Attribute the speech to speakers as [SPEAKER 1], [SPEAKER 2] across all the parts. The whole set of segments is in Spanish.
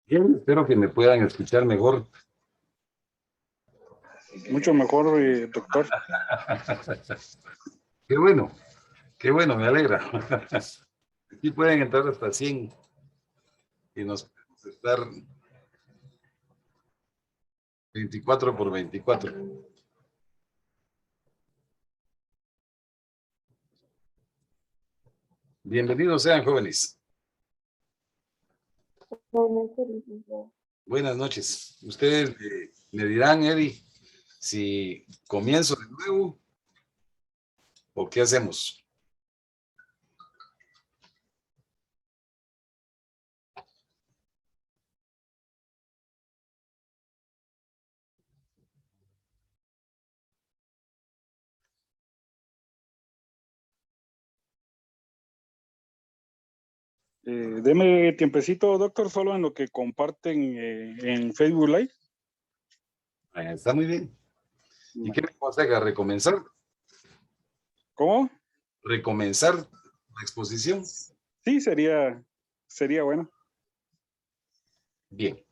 [SPEAKER 1] Bien, espero que me puedan escuchar mejor.
[SPEAKER 2] Mucho mejor, doctor.
[SPEAKER 1] Qué bueno, me alegra. Aquí pueden entrar hasta 100 y nos podemos estar 24x24. Bienvenidos sean, jóvenes. Buenas noches. Ustedes me dirán, Eddie, si comienzo de nuevo o qué hacemos.
[SPEAKER 2] Deme tiempecito, doctor, solo en lo que comparten en Facebook Live.
[SPEAKER 1] Está muy bien. ¿Y qué me aconseja? ¿Recomenzar?
[SPEAKER 2] ¿Cómo?
[SPEAKER 1] ¿Recomenzar la exposición?
[SPEAKER 2] Sí, sería bueno.
[SPEAKER 1] Bien.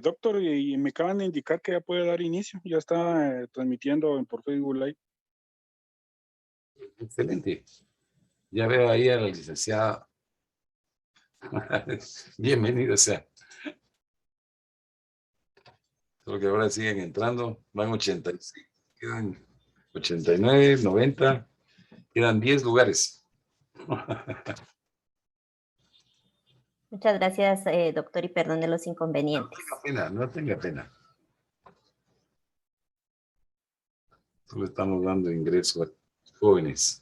[SPEAKER 2] Doctor, y me acaban de indicar que ya puede dar inicio. Ya está transmitiendo por Facebook Live.
[SPEAKER 1] Excelente. Ya veo ahí a la licenciada. Bienvenida sea. Solo que ahora siguen entrando. Van 86, quedan 89, 90, quedan 10 lugares.
[SPEAKER 3] Muchas gracias, doctor, y perdone los inconvenientes.
[SPEAKER 1] No tenga pena, no tenga pena. Solo estamos dando ingreso a jóvenes.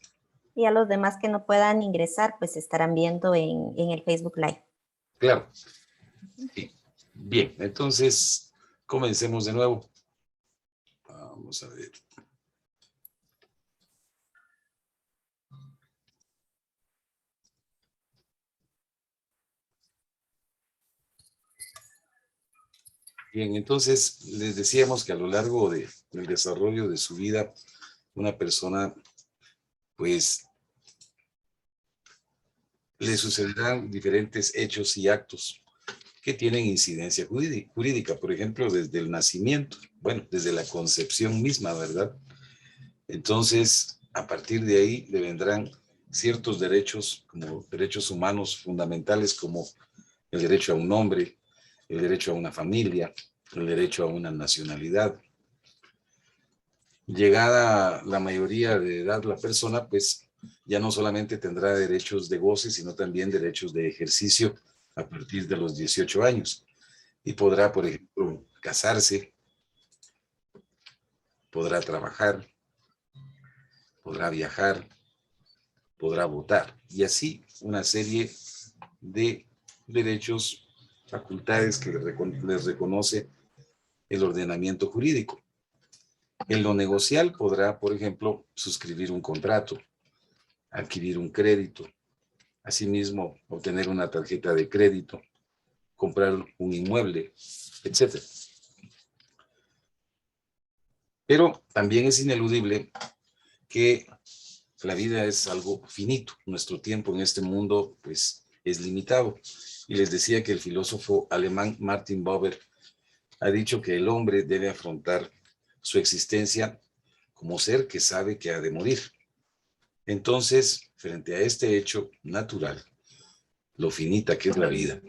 [SPEAKER 3] Y a los demás que no puedan ingresar, pues estarán viendo en el Facebook Live.
[SPEAKER 1] Claro. Sí. Bien, entonces comencemos de nuevo. Vamos a ver. Bien, entonces les decíamos que a lo largo del desarrollo de su vida, una persona pues le sucederán diferentes hechos y actos que tienen incidencia jurídica, por ejemplo, desde el nacimiento, bueno, desde la concepción misma, ¿verdad? Entonces, a partir de ahí le vendrán ciertos derechos, como derechos humanos fundamentales, como el derecho a un nombre, el derecho a una familia, el derecho a una nacionalidad. Llegada la mayoría de edad la persona, pues ya no solamente tendrá derechos de goce, sino también derechos de ejercicio a partir de los 18 años. Y podrá, por ejemplo, casarse, podrá trabajar, podrá viajar, podrá votar. Y así una serie de derechos, facultades que les reconoce el ordenamiento jurídico. En lo negocial podrá, por ejemplo, suscribir un contrato, adquirir un crédito, asimismo obtener una tarjeta de crédito, comprar un inmueble, etc. Pero también es ineludible que la vida es algo finito. Nuestro tiempo en este mundo, pues, es limitado. Y les decía que el filósofo alemán Martin Buber ha dicho que el hombre debe afrontar su existencia como ser que sabe que ha de morir. Entonces, frente a este hecho natural, lo finita que es la vida,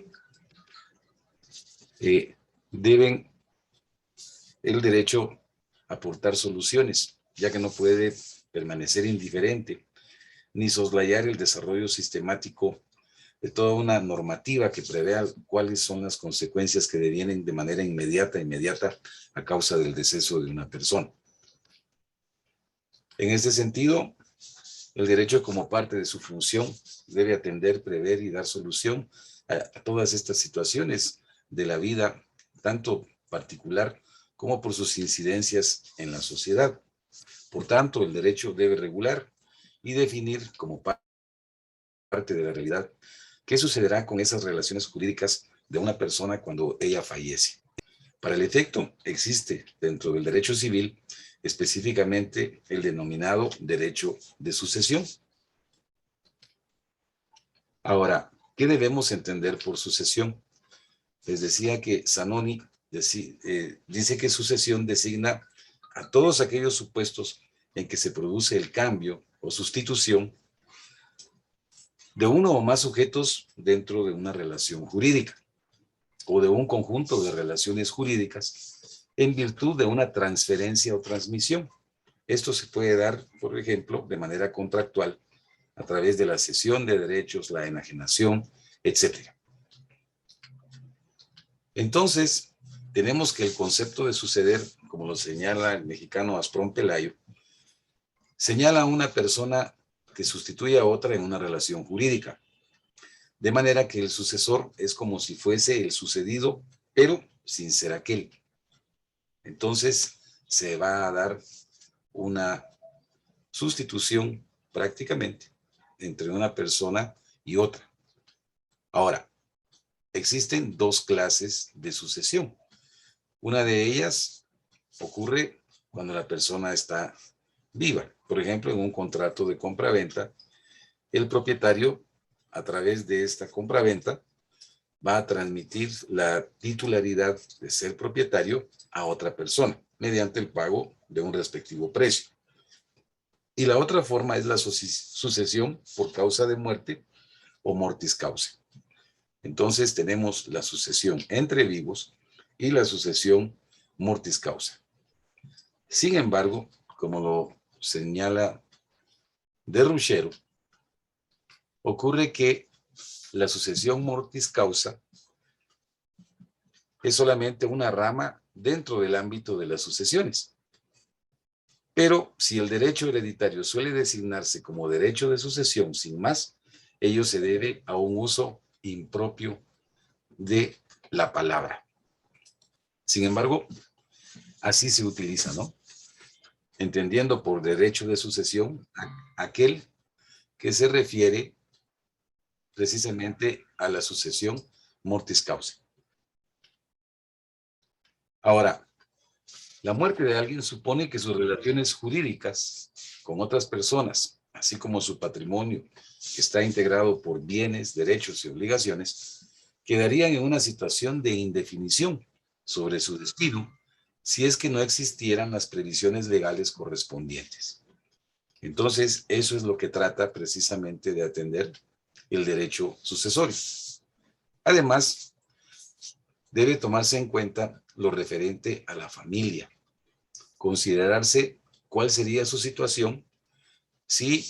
[SPEAKER 1] deben el derecho a aportar soluciones, ya que no puede permanecer indiferente, ni soslayar el desarrollo sistemático de toda una normativa que prevea cuáles son las consecuencias que devienen de manera inmediata a causa del deceso de una persona. En este sentido, el derecho como parte de su función debe atender, prever y dar solución a todas estas situaciones de la vida, tanto particular como por sus incidencias en la sociedad. Por tanto, el derecho debe regular y definir como parte de la realidad qué sucederá con esas relaciones jurídicas de una persona cuando ella fallece. Para el efecto, existe dentro del derecho civil específicamente el denominado derecho de sucesión. Ahora, ¿qué debemos entender por sucesión? Les decía que Zanoni dice que sucesión designa a todos aquellos supuestos en que se produce el cambio o sustitución de uno o más sujetos dentro de una relación jurídica o de un conjunto de relaciones jurídicas en virtud de una transferencia o transmisión. Esto se puede dar, por ejemplo, de manera contractual a través de la cesión de derechos, la enajenación, etc. Entonces, tenemos que el concepto de suceder, como lo señala el mexicano Asprón Pelayo, señala a una persona que sustituye a otra en una relación jurídica. De manera que el sucesor es como si fuese el sucedido, pero sin ser aquel. Entonces, se va a dar una sustitución prácticamente entre una persona y otra. Ahora, existen dos clases de sucesión. Una de ellas ocurre cuando la persona está viva. Por ejemplo, en un contrato de compra-venta, el propietario, a través de esta compra-venta, va a transmitir la titularidad de ser propietario a otra persona mediante el pago de un respectivo precio. Y la otra forma es la sucesión por causa de muerte o mortis causa. Entonces tenemos la sucesión entre vivos y la sucesión mortis causa. Sin embargo, como lo señala De Ruchero, ocurre que la sucesión mortis causa es solamente una rama dentro del ámbito de las sucesiones. Pero si el derecho hereditario suele designarse como derecho de sucesión sin más, ello se debe a un uso impropio de la palabra. Sin embargo, así se utiliza, ¿no? Entendiendo por derecho de sucesión aquel que se refiere precisamente a la sucesión mortis causa. Ahora, la muerte de alguien supone que sus relaciones jurídicas con otras personas así como su patrimonio, que está integrado por bienes, derechos y obligaciones, quedarían en una situación de indefinición sobre su destino si es que no existieran las previsiones legales correspondientes. Entonces, eso es lo que trata precisamente de atender el derecho sucesorio. Además, debe tomarse en cuenta lo referente a la familia, considerarse cuál sería su situación si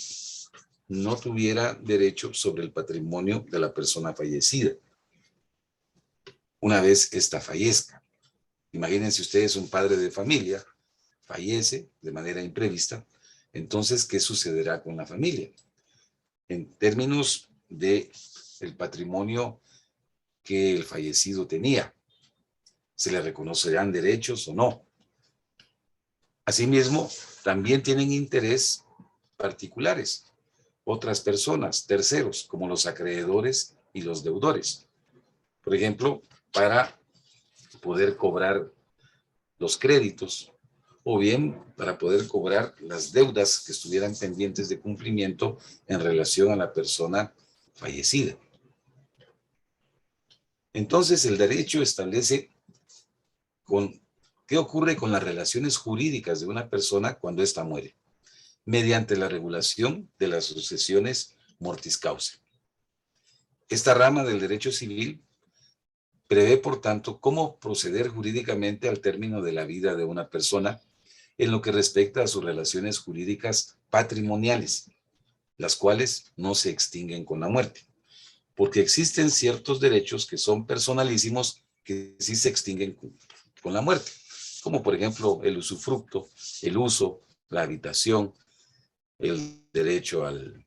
[SPEAKER 1] no tuviera derecho sobre el patrimonio de la persona fallecida, una vez ésta fallezca. Imagínense ustedes un padre de familia, fallece de manera imprevista, entonces, ¿qué sucederá con la familia? En términos de el patrimonio que el fallecido tenía, ¿se le reconocerán derechos o no? Asimismo, también tienen interés particulares, otras personas, terceros, como los acreedores y los deudores. Por ejemplo, para poder cobrar los créditos o bien para poder cobrar las deudas que estuvieran pendientes de cumplimiento en relación a la persona fallecida. Entonces, el derecho establece qué ocurre con las relaciones jurídicas de una persona cuando ésta muere, mediante la regulación de las sucesiones mortis causa. Esta rama del derecho civil prevé, por tanto, cómo proceder jurídicamente al término de la vida de una persona en lo que respecta a sus relaciones jurídicas patrimoniales, las cuales no se extinguen con la muerte, porque existen ciertos derechos que son personalísimos que sí se extinguen con la muerte, como por ejemplo el usufructo, el uso, la habitación, el derecho al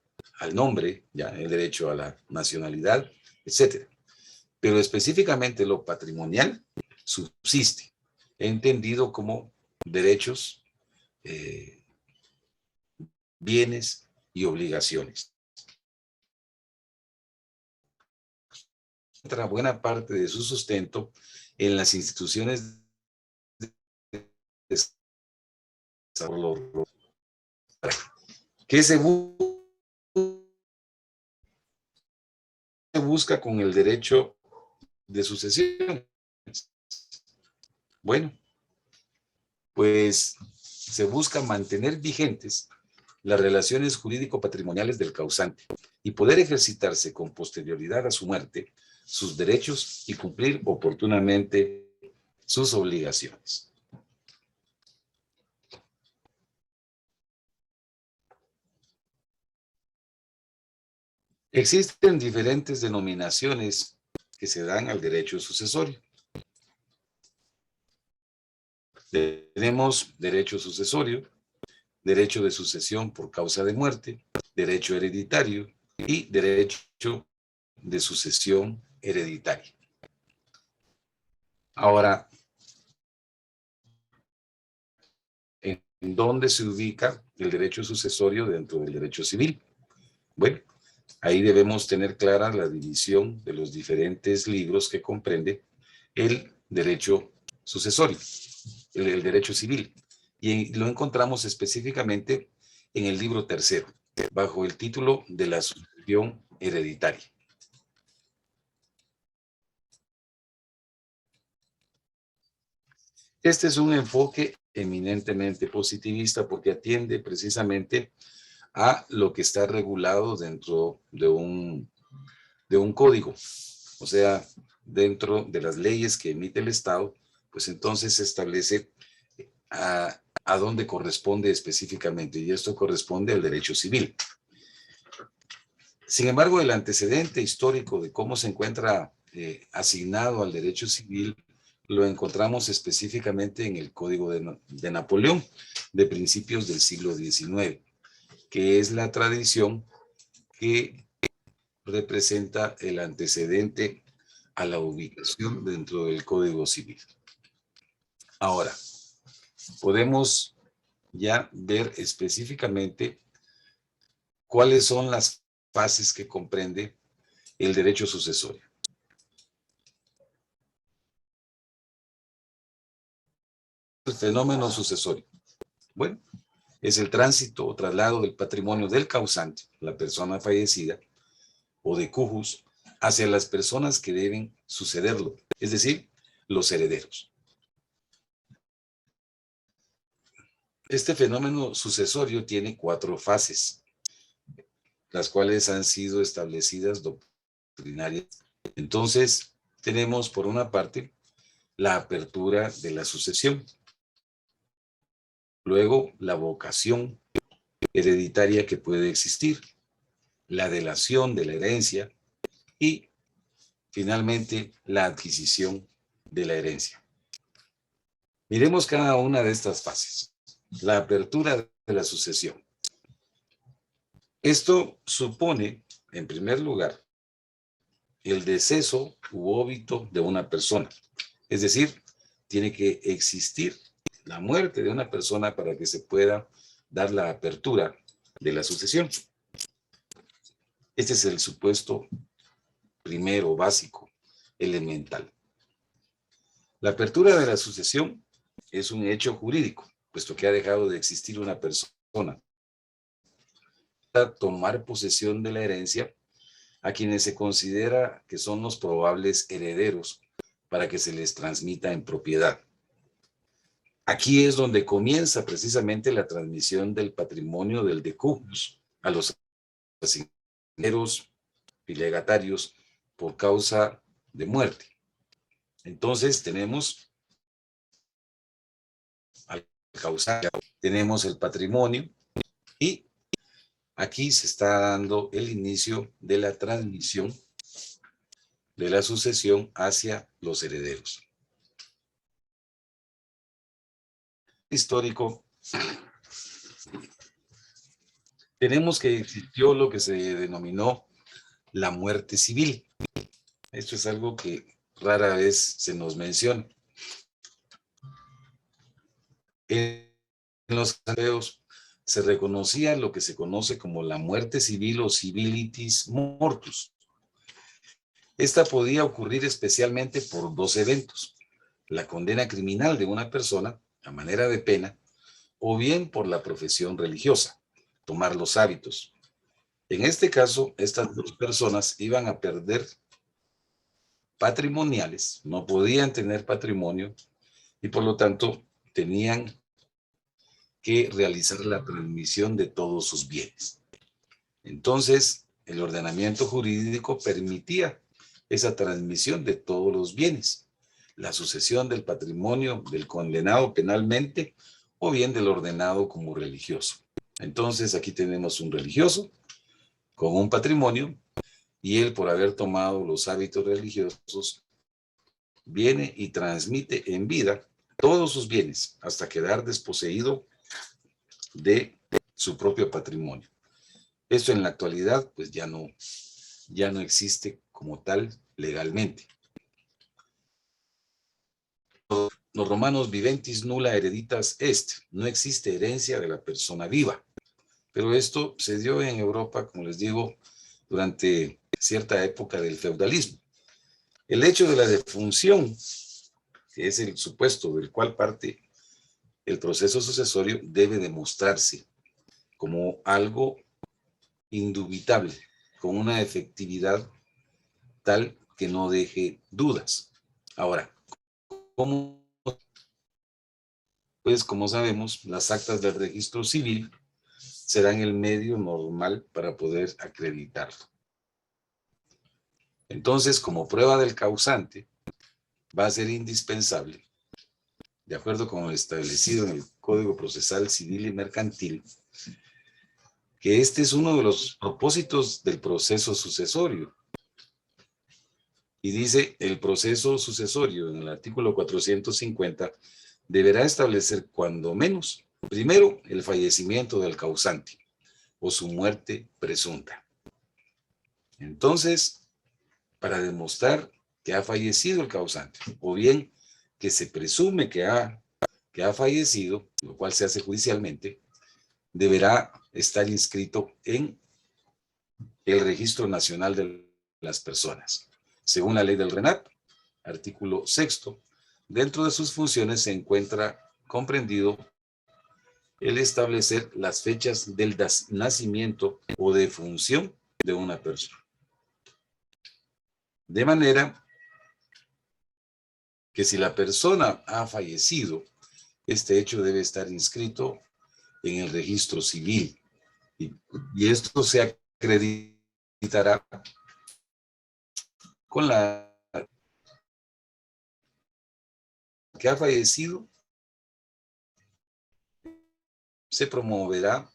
[SPEAKER 1] nombre, ya, el derecho a la nacionalidad, etcétera. Pero específicamente lo patrimonial subsiste, entendido como derechos, bienes y obligaciones. Entra buena parte de su sustento en las instituciones de desarrollo. ¿Qué se busca con el derecho de sucesión? Bueno, pues se busca mantener vigentes las relaciones jurídico-patrimoniales del causante y poder ejercitarse con posterioridad a su muerte sus derechos y cumplir oportunamente sus obligaciones. Existen diferentes denominaciones que se dan al derecho sucesorio. Tenemos derecho sucesorio, derecho de sucesión por causa de muerte, derecho hereditario y derecho de sucesión hereditaria. Ahora, ¿en dónde se ubica el derecho sucesorio dentro del derecho civil? Bueno, ahí debemos tener clara la división de los diferentes libros que comprende el derecho sucesorio, el derecho civil. Y lo encontramos específicamente en el libro tercero, bajo el título de la sucesión hereditaria. Este es un enfoque eminentemente positivista porque atiende precisamente a lo que está regulado dentro de un código, o sea, dentro de las leyes que emite el Estado, pues entonces se establece a dónde corresponde específicamente, y esto corresponde al derecho civil. Sin embargo, el antecedente histórico de cómo se encuentra asignado al derecho civil lo encontramos específicamente en el Código de Napoleón, de principios del siglo XIX, que es la tradición que representa el antecedente a la ubicación dentro del Código Civil. Ahora, podemos ya ver específicamente cuáles son las fases que comprende el derecho sucesorio. El fenómeno sucesorio. Bueno, es el tránsito o traslado del patrimonio del causante, la persona fallecida, o de cujus, hacia las personas que deben sucederlo, es decir, los herederos. Este fenómeno sucesorio tiene 4 fases, las cuales han sido establecidas doctrinariamente. Entonces, tenemos por una parte la apertura de la sucesión, luego la vocación hereditaria que puede existir, la delación de la herencia y finalmente la adquisición de la herencia. Miremos cada una de estas fases. La apertura de la sucesión. Esto supone, en primer lugar, el deceso u óbito de una persona. Es decir, tiene que existir la muerte de una persona para que se pueda dar la apertura de la sucesión. Este es el supuesto primero, básico, elemental. La apertura de la sucesión es un hecho jurídico, puesto que ha dejado de existir una persona. Tomar posesión de la herencia a quienes se considera que son los probables herederos para que se les transmita en propiedad. Aquí es donde comienza precisamente la transmisión del patrimonio del decujus a los herederos y legatarios por causa de muerte. Entonces tenemos al causante, tenemos el patrimonio y aquí se está dando el inicio de la transmisión de la sucesión hacia los herederos. Histórico, tenemos que existió lo que se denominó la muerte civil. Esto es algo que rara vez se nos menciona. En los ateos se reconocía lo que se conoce como la muerte civil o civilitis mortus. Esta podía ocurrir especialmente por 2 eventos: la condena criminal de una persona a manera de pena, o bien por la profesión religiosa, tomar los hábitos. En este caso, estas 2 personas iban a perder patrimoniales, no podían tener patrimonio y por lo tanto tenían que realizar la transmisión de todos sus bienes. Entonces, el ordenamiento jurídico permitía esa transmisión de todos los bienes, la sucesión del patrimonio del condenado penalmente o bien del ordenado como religioso. Entonces, aquí tenemos un religioso con un patrimonio y él, por haber tomado los hábitos religiosos, viene y transmite en vida todos sus bienes hasta quedar desposeído de su propio patrimonio. Esto en la actualidad pues ya no existe como tal legalmente. Los romanos viventis nulla hereditas est, no existe herencia de la persona viva. Pero esto se dio en Europa, como les digo, durante cierta época del feudalismo. El hecho de la defunción, que es el supuesto del cual parte el proceso sucesorio, debe demostrarse como algo indubitable, con una efectividad tal que no deje dudas. Ahora, pues como sabemos, las actas del registro civil serán el medio normal para poder acreditarlo. Entonces, como prueba del causante, va a ser indispensable, de acuerdo con lo establecido en el Código Procesal Civil y Mercantil, que este es uno de los propósitos del proceso sucesorio. Y dice, el proceso sucesorio, en el artículo 450, deberá establecer cuando menos, primero, el fallecimiento del causante o su muerte presunta. Entonces, para demostrar que ha fallecido el causante, o bien que se presume que ha fallecido, lo cual se hace judicialmente, deberá estar inscrito en el Registro Nacional de las Personas. Según la ley del RENAP, artículo 6, dentro de sus funciones se encuentra comprendido el establecer las fechas del nacimiento o defunción de una persona. De manera que si la persona ha fallecido, este hecho debe estar inscrito en el registro civil y esto se acreditará con la que ha fallecido. Se promoverá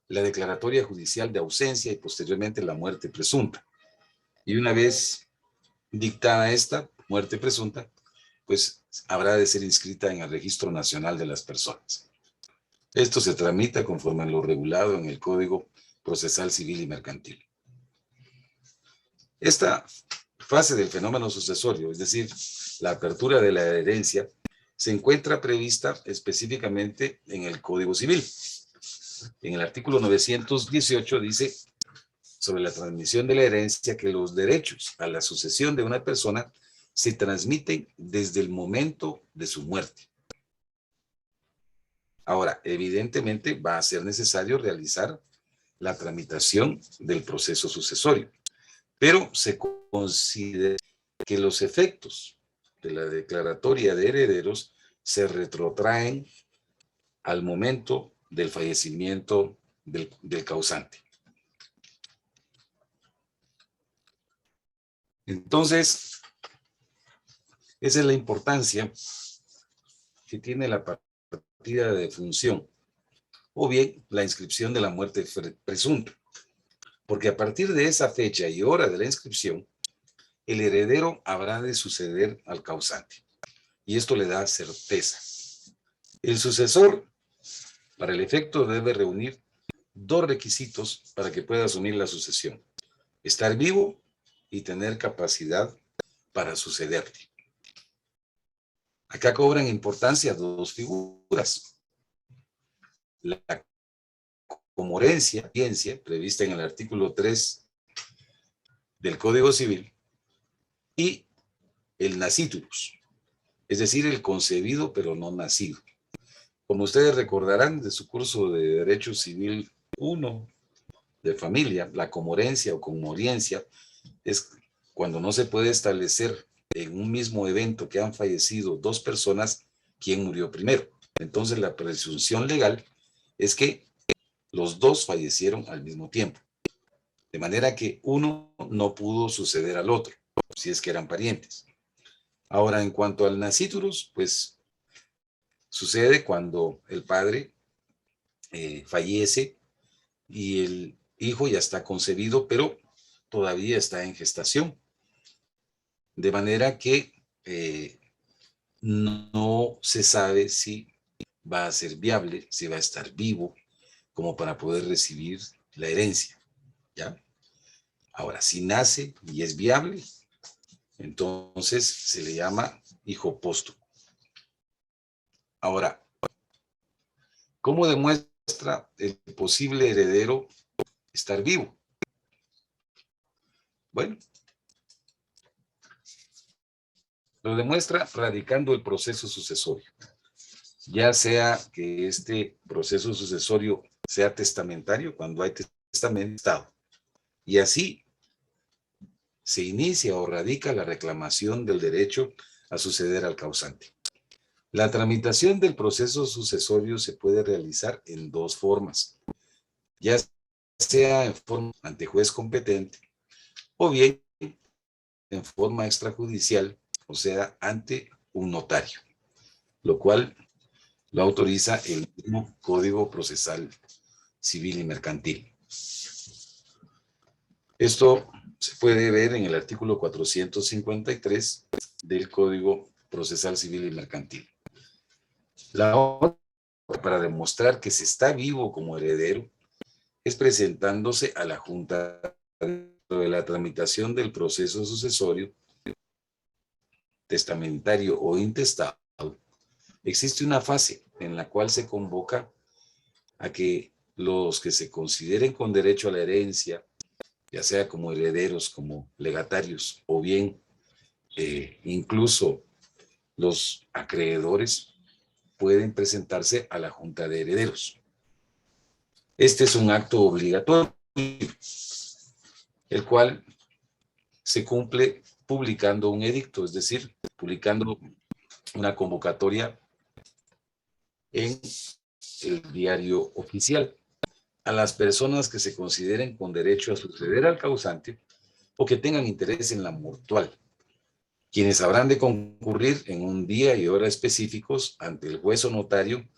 [SPEAKER 1] la declaratoria judicial de ausencia y posteriormente la muerte presunta. Y una vez dictada esta muerte presunta, pues habrá de ser inscrita en el Registro Nacional de las Personas. Esto se tramita conforme a lo regulado en el Código Procesal Civil y Mercantil. Esta fase del fenómeno sucesorio, es decir, la apertura de la herencia, se encuentra prevista específicamente en el Código Civil. En el artículo 918 dice sobre la transmisión de la herencia que los derechos a la sucesión de una persona se transmiten desde el momento de su muerte. Ahora, evidentemente va a ser necesario realizar la tramitación del proceso sucesorio, pero se considera que los efectos de la declaratoria de herederos se retrotraen al momento del fallecimiento del causante. Entonces, esa es la importancia que tiene la partida de defunción o bien la inscripción de la muerte presunta, porque a partir de esa fecha y hora de la inscripción, el heredero habrá de suceder al causante y esto le da certeza. El sucesor, para el efecto, debe reunir dos requisitos para que pueda asumir la sucesión: estar vivo y tener capacidad para sucederte. Acá cobran importancia dos figuras: la comorencia, prevista en el artículo 3 del Código Civil, y el nasciturus, es decir, el concebido pero no nacido. Como ustedes recordarán de su curso de Derecho Civil 1 de familia, la comorencia o comoriencia es cuando no se puede establecer en un mismo evento que han fallecido dos personas quién murió primero. Entonces la presunción legal es que los dos fallecieron al mismo tiempo, de manera que uno no pudo suceder al otro, si es que eran parientes. Ahora, en cuanto al nasciturus, pues sucede cuando el padre fallece y el hijo ya está concebido, pero todavía está en gestación. De manera que no se sabe si va a ser viable, si va a estar vivo, como para poder recibir la herencia, ¿ya? Ahora, si nace y es viable, entonces se le llama hijo póstumo. Ahora, ¿cómo demuestra el posible heredero estar vivo? Bueno, lo demuestra radicando el proceso sucesorio, ya sea que este proceso sucesorio sea testamentario cuando hay testamento, y así se inicia o radica la reclamación del derecho a suceder al causante. La tramitación del proceso sucesorio se puede realizar en dos formas, ya sea en forma ante juez competente o bien en forma extrajudicial, o sea, ante un notario, lo cual lo autoriza el mismo Código Procesal Civil y Mercantil. Esto se puede ver en el artículo 453 del Código Procesal Civil y Mercantil. La otra, para demostrar que se está vivo como heredero, es presentándose a la Junta de la tramitación del proceso sucesorio, testamentario o intestado. Existe una fase en la cual se convoca a que los que se consideren con derecho a la herencia, ya sea como herederos, como legatarios, o bien incluso los acreedores pueden presentarse a la Junta de Herederos. Este es un acto obligatorio, el cual se cumple publicando un edicto, es decir, publicando una convocatoria en el diario oficial a las personas que se consideren con derecho a suceder al causante o que tengan interés en la mortual, quienes habrán de concurrir en un día y hora específicos ante el juez o notario,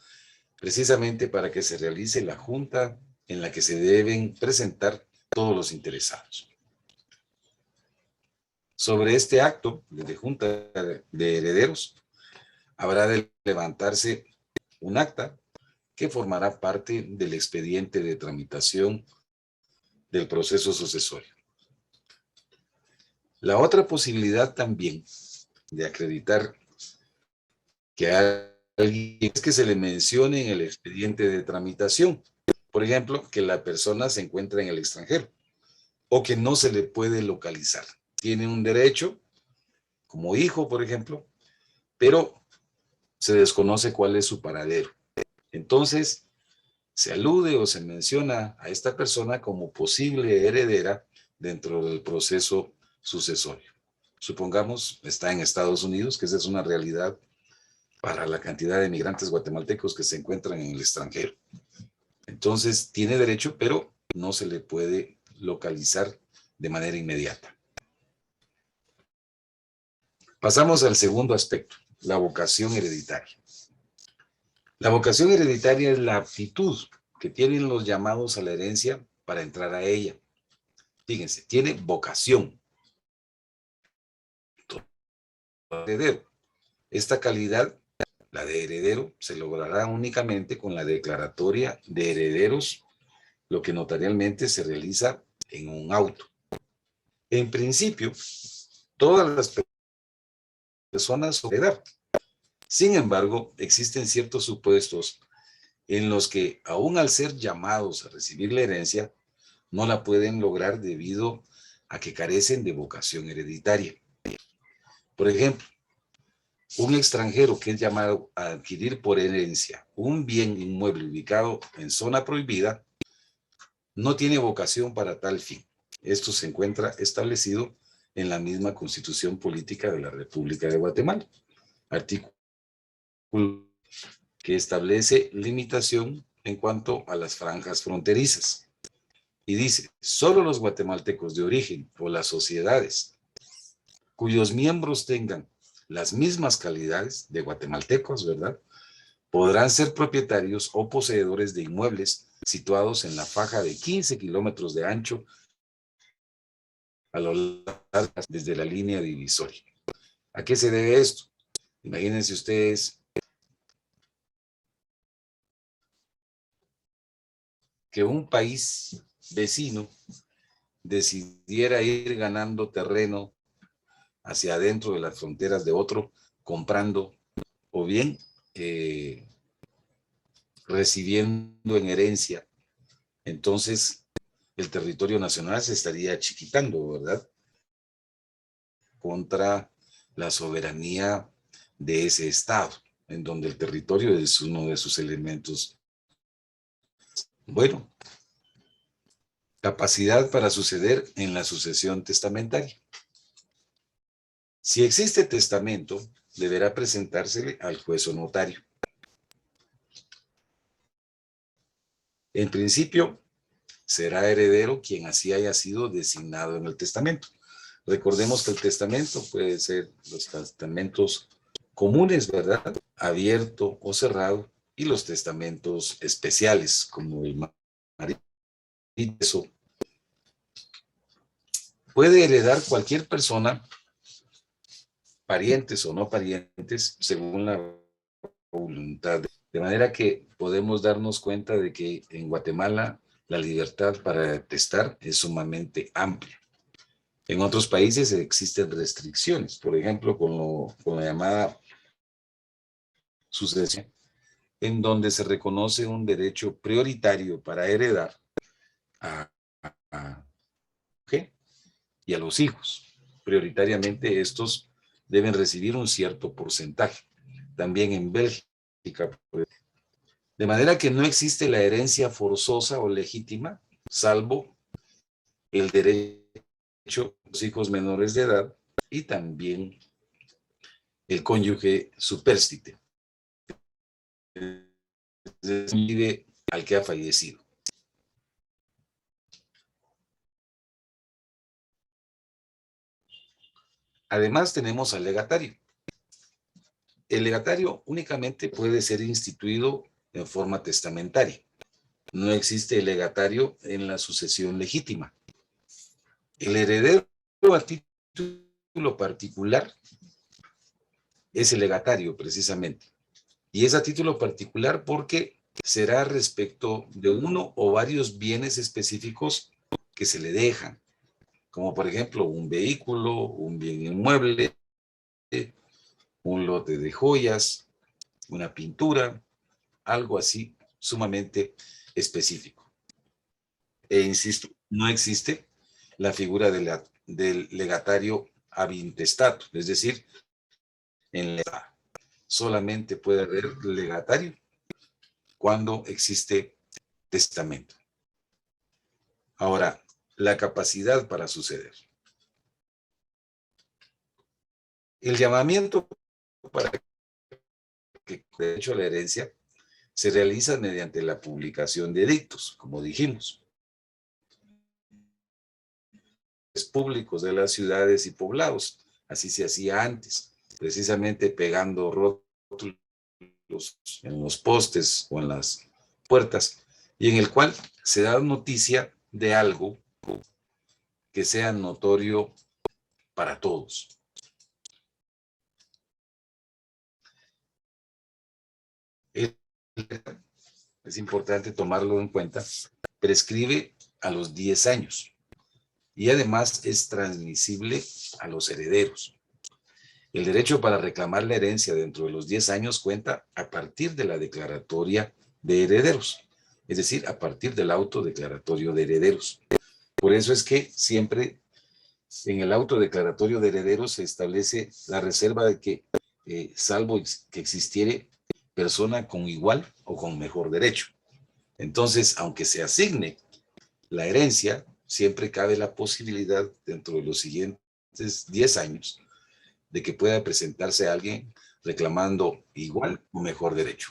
[SPEAKER 1] precisamente para que se realice la junta en la que se deben presentar todos los interesados. Sobre este acto de junta de herederos, habrá de levantarse un acta que formará parte del expediente de tramitación del proceso sucesorio. La otra posibilidad también de acreditar que alguien es que se le mencione en el expediente de tramitación, por ejemplo, que la persona se encuentra en el extranjero o que no se le puede localizar. Tiene un derecho como hijo, por ejemplo, pero se desconoce cuál es su paradero. Entonces, se alude o se menciona a esta persona como posible heredera dentro del proceso sucesorio. Supongamos, está en Estados Unidos, que esa es una realidad para la cantidad de migrantes guatemaltecos que se encuentran en el extranjero. Entonces, tiene derecho, pero no se le puede localizar de manera inmediata. Pasamos al segundo aspecto, la vocación hereditaria. La vocación hereditaria es la aptitud que tienen los llamados a la herencia para entrar a ella. Fíjense, tiene vocación. Heredero. Esta calidad, la de heredero, se logrará únicamente con la declaratoria de herederos, lo que notarialmente se realiza en un auto. En principio, todas las personas heredar. Sin embargo, existen ciertos supuestos en los que, aún al ser llamados a recibir la herencia, no la pueden lograr debido a que carecen de vocación hereditaria. Por ejemplo, un extranjero que es llamado a adquirir por herencia un bien inmueble ubicado en zona prohibida, no tiene vocación para tal fin. Esto se encuentra establecido en la misma Constitución Política de la República de Guatemala, artículo que establece limitación en cuanto a las franjas fronterizas. Y dice, solo los guatemaltecos de origen o las sociedades cuyos miembros tengan las mismas calidades de guatemaltecos, ¿verdad?, podrán ser propietarios o poseedores de inmuebles situados en la faja de 15 kilómetros de ancho a lo largo desde la línea divisoria. ¿A qué se debe esto? Imagínense ustedes que un país vecino decidiera ir ganando terreno hacia adentro de las fronteras de otro, comprando o bien recibiendo en herencia. Entonces, el territorio nacional se estaría chiquitando, ¿verdad?, contra la soberanía de ese estado, en donde el territorio es uno de sus elementos. Bueno, capacidad para suceder en la sucesión testamentaria. Si existe testamento, deberá presentársele al juez o notario. En principio, será heredero quien así haya sido designado en el testamento. Recordemos que el testamento puede ser los testamentos comunes, ¿verdad?, abierto o cerrado, y los testamentos especiales, como el marido. Puede heredar cualquier persona, parientes o no parientes, según la voluntad. De manera que podemos darnos cuenta de que en Guatemala la libertad para testar es sumamente amplia. En otros países existen restricciones, por ejemplo, con la llamada sucesión, en donde se reconoce un derecho prioritario para heredar a mujer y a los hijos. Prioritariamente estos deben recibir un cierto porcentaje. También en Bélgica. De manera que no existe la herencia forzosa o legítima, salvo el derecho a los hijos menores de edad y también el cónyuge supérstite, vive al que ha fallecido. Además tenemos al legatario. El legatario únicamente puede ser instituido en forma testamentaria. No existe el legatario en la sucesión legítima. El heredero a título particular es el legatario, precisamente. Y es a título particular porque será respecto de uno o varios bienes específicos que se le dejan, como por ejemplo un vehículo, un bien inmueble, un lote de joyas, una pintura, algo así sumamente específico. E insisto, no existe la figura del legatario ab intestato, es decir, solamente puede haber legatario cuando existe testamento. Ahora, la capacidad para suceder. El llamamiento para que derecho a la herencia se realiza mediante la publicación de edictos, como dijimos, públicos de las ciudades y poblados. Así se hacía antes, precisamente pegando rótulos en los postes o en las puertas, y en el cual se da noticia de algo que sea notorio para todos. Es importante tomarlo en cuenta, prescribe a los 10 años y además es transmisible a los herederos. El derecho para reclamar la herencia dentro de los 10 años cuenta a partir de la declaratoria de herederos, es decir, a partir del auto declaratorio de herederos. Por eso es que siempre en el auto declaratorio de herederos se establece la reserva de que, salvo que existiere persona con igual o con mejor derecho. Entonces, aunque se asigne la herencia, siempre cabe la posibilidad dentro de los siguientes 10 años de que pueda presentarse alguien reclamando igual o mejor derecho.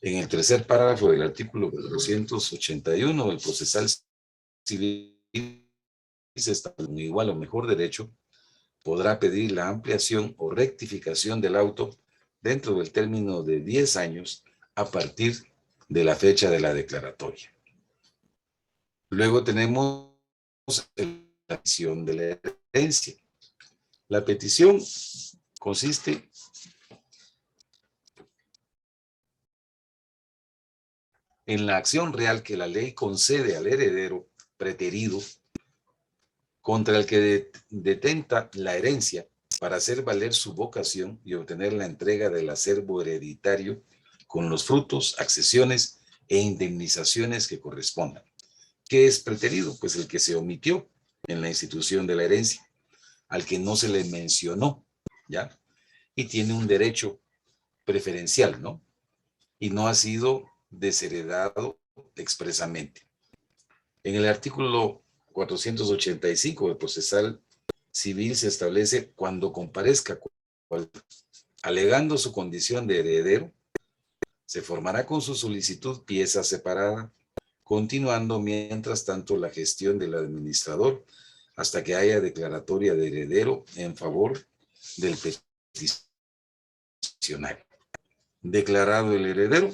[SPEAKER 1] En el tercer párrafo del artículo 481 del procesal civil, se establece un igual o mejor derecho, podrá pedir la ampliación o rectificación del auto dentro del término de 10 años a partir de la fecha de la declaratoria. Luego tenemos la petición de la herencia. La petición consiste en la acción real que la ley concede al heredero preterido contra el que detenta la herencia para hacer valer su vocación y obtener la entrega del acervo hereditario con los frutos, accesiones e indemnizaciones que correspondan. ¿Qué es preterido? Pues el que se omitió en la institución de la herencia, al que no se le mencionó, ¿ya? Y tiene un derecho preferencial, ¿no? Y no ha sido desheredado expresamente. En el artículo 485 del procesal civil se establece cuando comparezca alegando su condición de heredero, se formará con su solicitud pieza separada, continuando mientras tanto la gestión del administrador hasta que haya declaratoria de heredero en favor del peticionario. Declarado el heredero,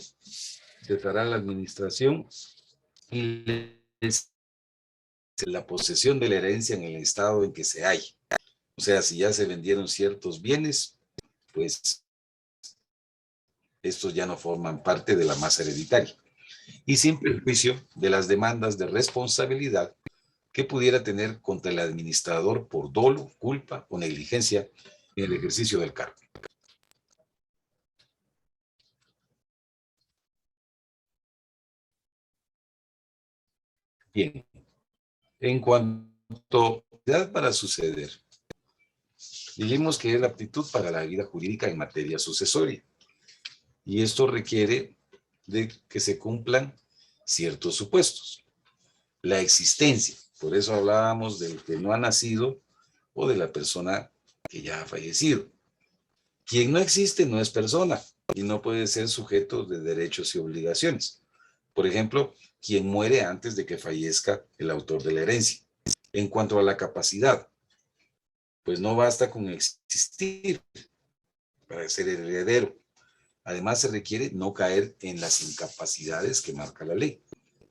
[SPEAKER 1] cesará la administración y la posesión de la herencia en el estado en que se halla. O sea, si ya se vendieron ciertos bienes, pues estos ya no forman parte de la masa hereditaria. Y sin perjuicio de las demandas de responsabilidad que pudiera tener contra el administrador por dolo, culpa o negligencia en el ejercicio del cargo. Bien, en cuanto autoridad para suceder. Dijimos que es la aptitud para la vida jurídica en materia sucesoria. Y esto requiere de que se cumplan ciertos supuestos. La existencia, por eso hablábamos del que no ha nacido o de la persona que ya ha fallecido. Quien no existe no es persona y no puede ser sujeto de derechos y obligaciones. Por ejemplo, quien muere antes de que fallezca el autor de la herencia. En cuanto a la capacidad, pues no basta con existir para ser heredero. Además, se requiere no caer en las incapacidades que marca la ley.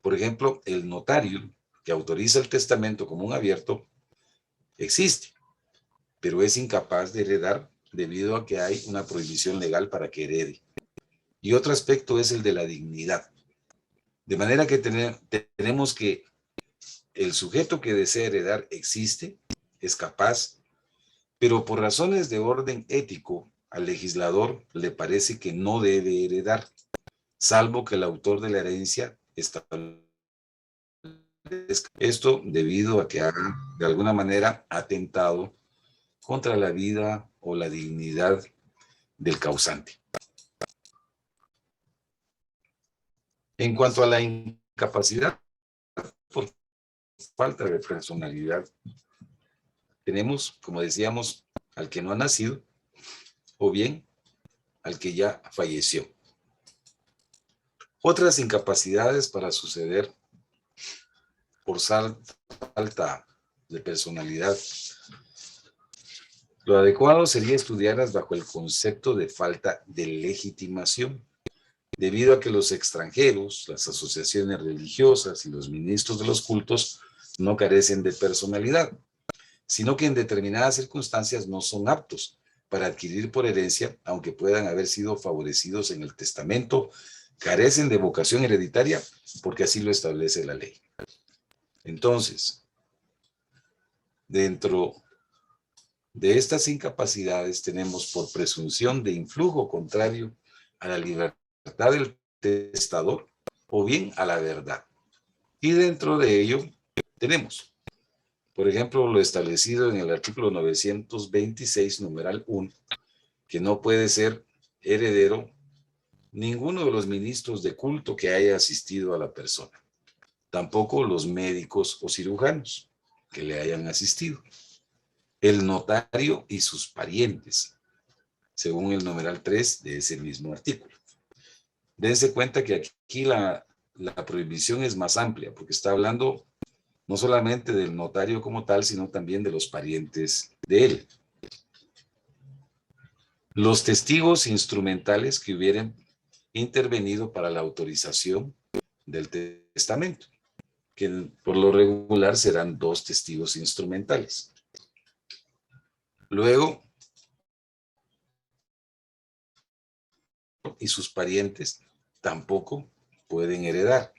[SPEAKER 1] Por ejemplo, el notario que autoriza el testamento común abierto existe, pero es incapaz de heredar debido a que hay una prohibición legal para que herede. Y otro aspecto es el de la dignidad. De manera que tenemos que el sujeto que desea heredar existe, es capaz, pero por razones de orden ético, al legislador le parece que no debe heredar, salvo que el autor de la herencia establezca esto debido a que ha de alguna manera atentado contra la vida o la dignidad del causante. En cuanto a la incapacidad por falta de personalidad, tenemos, como decíamos, al que no ha nacido o bien al que ya falleció. Otras incapacidades para suceder por falta de personalidad. Lo adecuado sería estudiarlas bajo el concepto de falta de legitimación, debido a que los extranjeros, las asociaciones religiosas y los ministros de los cultos no carecen de personalidad, sino que en determinadas circunstancias no son aptos para adquirir por herencia, aunque puedan haber sido favorecidos en el testamento, carecen de vocación hereditaria porque así lo establece la ley. Entonces, dentro de estas incapacidades tenemos por presunción de influjo contrario a la libertad del testador o bien a la verdad. Y dentro de ello tenemos, por ejemplo, lo establecido en el artículo 926, numeral 1, que no puede ser heredero ninguno de los ministros de culto que haya asistido a la persona, tampoco los médicos o cirujanos que le hayan asistido, el notario y sus parientes, según el numeral 3 de ese mismo artículo. Dense cuenta que aquí la prohibición es más amplia, porque está hablando no solamente del notario como tal, sino también de los parientes de él. Los testigos instrumentales que hubieran intervenido para la autorización del testamento, que por lo regular serán 2 testigos instrumentales. Luego, y sus parientes tampoco pueden heredar.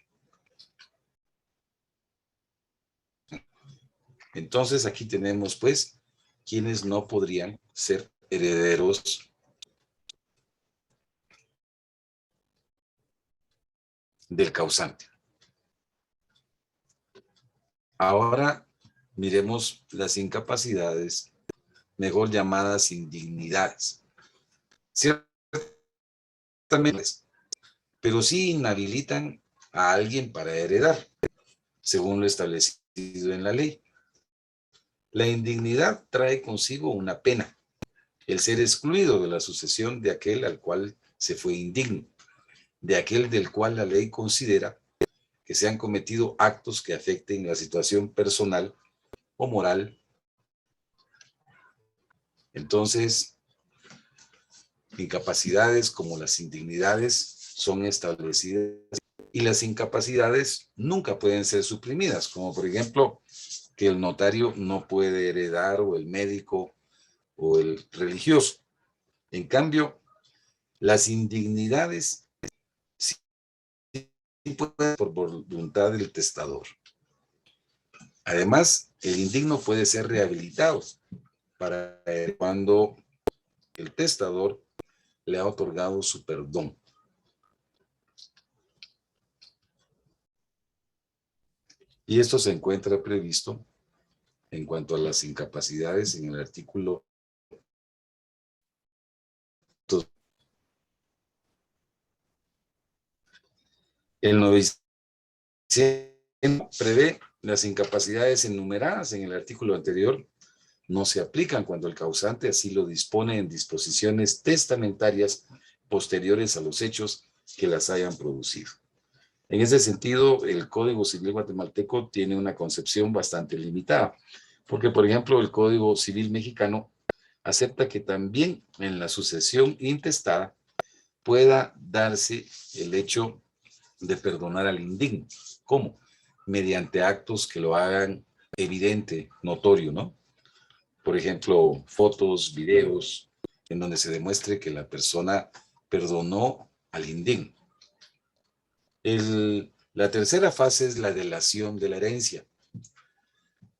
[SPEAKER 1] Entonces aquí tenemos pues quienes no podrían ser herederos del causante. Ahora miremos las incapacidades, mejor llamadas indignidades. Ciertamente, pero sí inhabilitan a alguien para heredar, según lo establecido en la ley. La indignidad trae consigo una pena, el ser excluido de la sucesión de aquel al cual se fue indigno, de aquel del cual la ley considera que se han cometido actos que afecten la situación personal o moral. Entonces, incapacidades como las indignidades son establecidas y las incapacidades nunca pueden ser suprimidas, como por ejemplo que el notario no puede heredar o el médico o el religioso. En cambio, las indignidades sí pueden por voluntad del testador. Además, el indigno puede ser rehabilitado para cuando el testador le ha otorgado su perdón. Y esto se encuentra previsto en cuanto a las incapacidades en el artículo. El 900 prevé las incapacidades enumeradas en el artículo anterior no se aplican cuando el causante así lo dispone en disposiciones testamentarias posteriores a los hechos que las hayan producido. En ese sentido, el Código Civil guatemalteco tiene una concepción bastante limitada, porque, por ejemplo, el Código Civil mexicano acepta que también en la sucesión intestada pueda darse el hecho de perdonar al indigno. ¿Cómo? Mediante actos que lo hagan evidente, notorio, ¿no? Por ejemplo, fotos, videos, en donde se demuestre que la persona perdonó al indigno. La tercera fase es la delación de la herencia.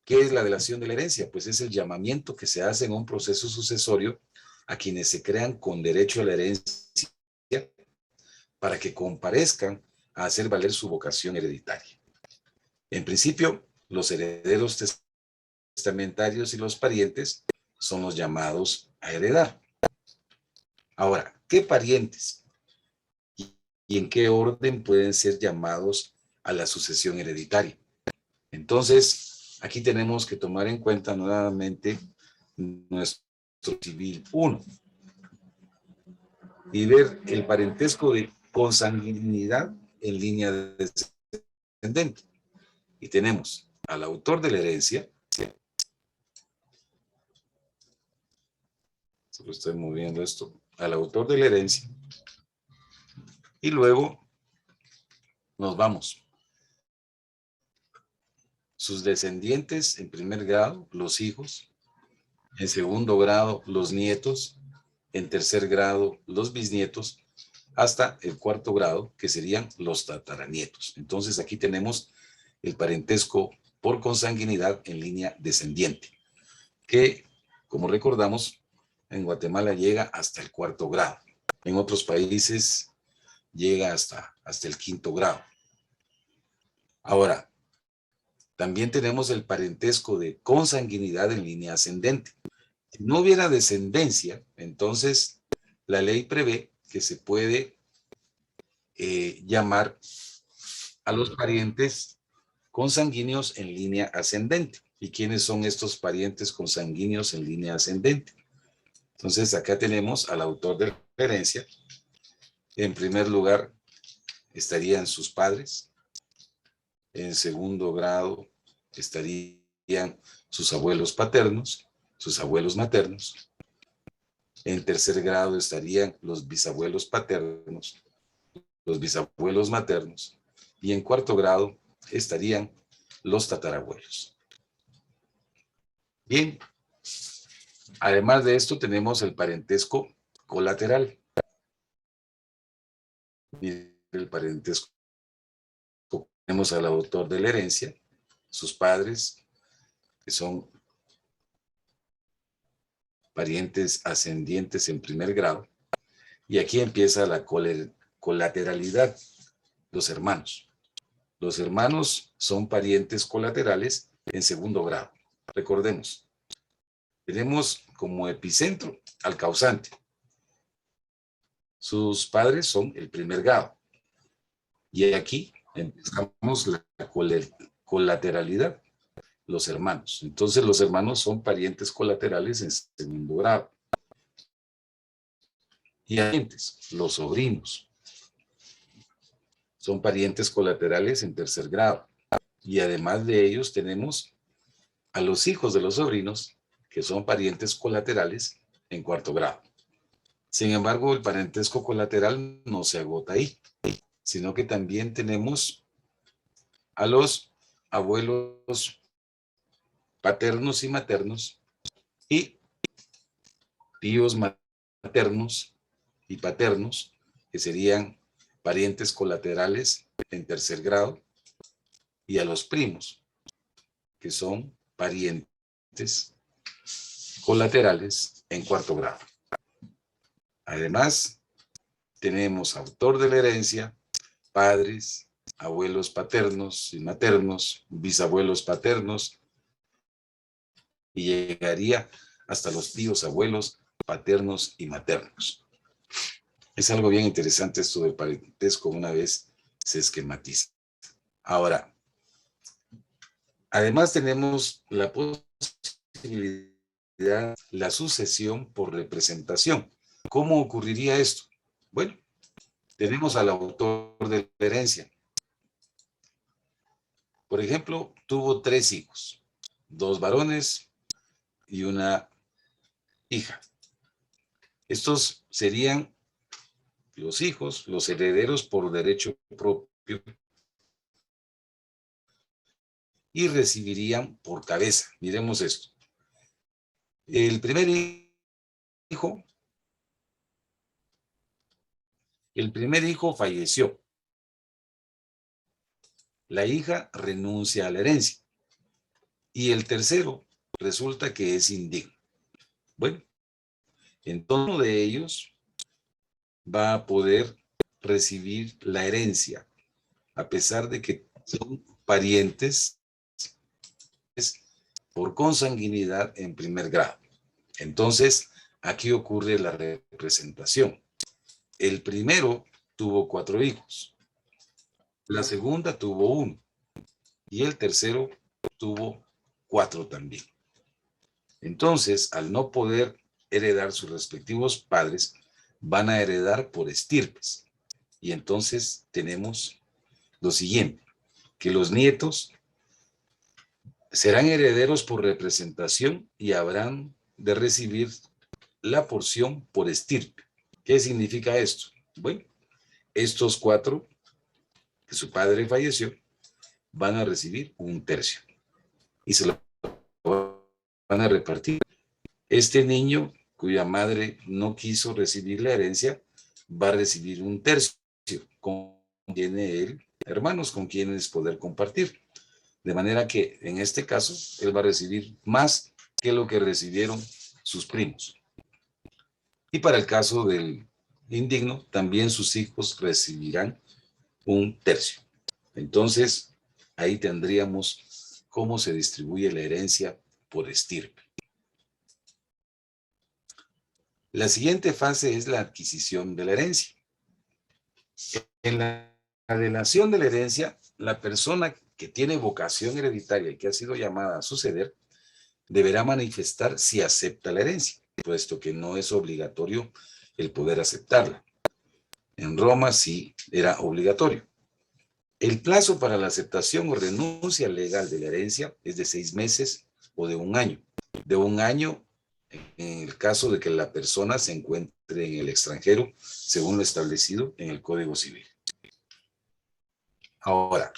[SPEAKER 1] ¿Qué es la delación de la herencia? Pues es el llamamiento que se hace en un proceso sucesorio a quienes se crean con derecho a la herencia para que comparezcan a hacer valer su vocación hereditaria. En principio, los herederos testamentarios y los parientes son los llamados a heredar. Ahora, ¿qué parientes y en qué orden pueden ser llamados a la sucesión hereditaria? Entonces, aquí tenemos que tomar en cuenta nuevamente nuestro Civil 1 y ver el parentesco de consanguinidad en línea descendente. Y tenemos al autor de la herencia, solo estoy moviendo esto, al autor de la herencia, y luego nos vamos. Sus descendientes en primer grado, los hijos, en segundo grado, los nietos, en tercer grado, los bisnietos, hasta el cuarto grado, que serían los tataranietos. Entonces aquí tenemos el parentesco por consanguinidad en línea descendiente, que, como recordamos, en Guatemala llega hasta el cuarto grado. En otros países llega hasta el quinto grado. Ahora, también tenemos el parentesco de consanguinidad en línea ascendente. Si no hubiera descendencia, entonces la ley prevé que se puede llamar a los parientes consanguíneos en línea ascendente. ¿Y quiénes son estos parientes consanguíneos en línea ascendente? Entonces acá tenemos al autor de la herencia. En primer lugar estarían sus padres. En segundo grado estarían sus abuelos paternos, sus abuelos maternos. En tercer grado estarían los bisabuelos paternos, los bisabuelos maternos. Y en cuarto grado estarían los tatarabuelos. Bien, además de esto tenemos el parentesco colateral. Y el parentesco, tenemos al autor de la herencia, sus padres, que son parientes ascendientes en primer grado, y aquí empieza la colateralidad, los hermanos. Los hermanos son parientes colaterales en segundo grado. Recordemos, tenemos como epicentro al causante. Sus padres son el primer grado. Y aquí empezamos la colateralidad, los hermanos. Entonces los hermanos son parientes colaterales en segundo grado. Y parientes, los sobrinos, son parientes colaterales en tercer grado. Y además de ellos tenemos a los hijos de los sobrinos, que son parientes colaterales en cuarto grado. Sin embargo, el parentesco colateral no se agota ahí, sino que también tenemos a los abuelos paternos y maternos y tíos maternos y paternos, que serían parientes colaterales en tercer grado, y a los primos, que son parientes colaterales en cuarto grado. Además, tenemos autor de la herencia, padres, abuelos paternos y maternos, bisabuelos paternos, y llegaría hasta los tíos, abuelos, paternos y maternos. Es algo bien interesante esto del parentesco una vez se esquematiza. Ahora, además tenemos la posibilidad, la sucesión por representación. ¿Cómo ocurriría esto? Bueno, tenemos al autor de la herencia. Por ejemplo, tuvo 3 hijos, 2 varones y una hija. Estos serían los hijos, los herederos por derecho propio y recibirían por cabeza. Miremos esto. El primer hijo falleció. La hija renuncia a la herencia. Y el tercero resulta que es indigno. Bueno, entonces uno de ellos va a poder recibir la herencia, a pesar de que son parientes por consanguinidad en primer grado. Entonces, aquí ocurre la representación. El primero tuvo 4 hijos, la segunda tuvo 1 y el tercero tuvo 4 también. Entonces, al no poder heredar sus respectivos padres, van a heredar por estirpes. Y entonces tenemos lo siguiente, que los nietos serán herederos por representación y habrán de recibir la porción por estirpe. ¿Qué significa esto? Bueno, estos 4 que su padre falleció van a recibir 1/3 y se lo van a repartir. Este niño cuya madre no quiso recibir la herencia va a recibir 1/3. Tiene él hermanos con quienes poder compartir. De manera que en este caso él va a recibir más que lo que recibieron sus primos. Y para el caso del indigno, también sus hijos recibirán 1/3. Entonces, ahí tendríamos cómo se distribuye la herencia por estirpe. La siguiente fase es la adquisición de la herencia. En la alienación de la herencia, la persona que tiene vocación hereditaria y que ha sido llamada a suceder, deberá manifestar si acepta la herencia, puesto que no es obligatorio el poder aceptarla. En Roma sí era obligatorio. El plazo para la aceptación o renuncia legal de la herencia es de 6 meses o de 1 año. De 1 año en el caso de que la persona se encuentre en el extranjero, según lo establecido en el Código Civil. Ahora,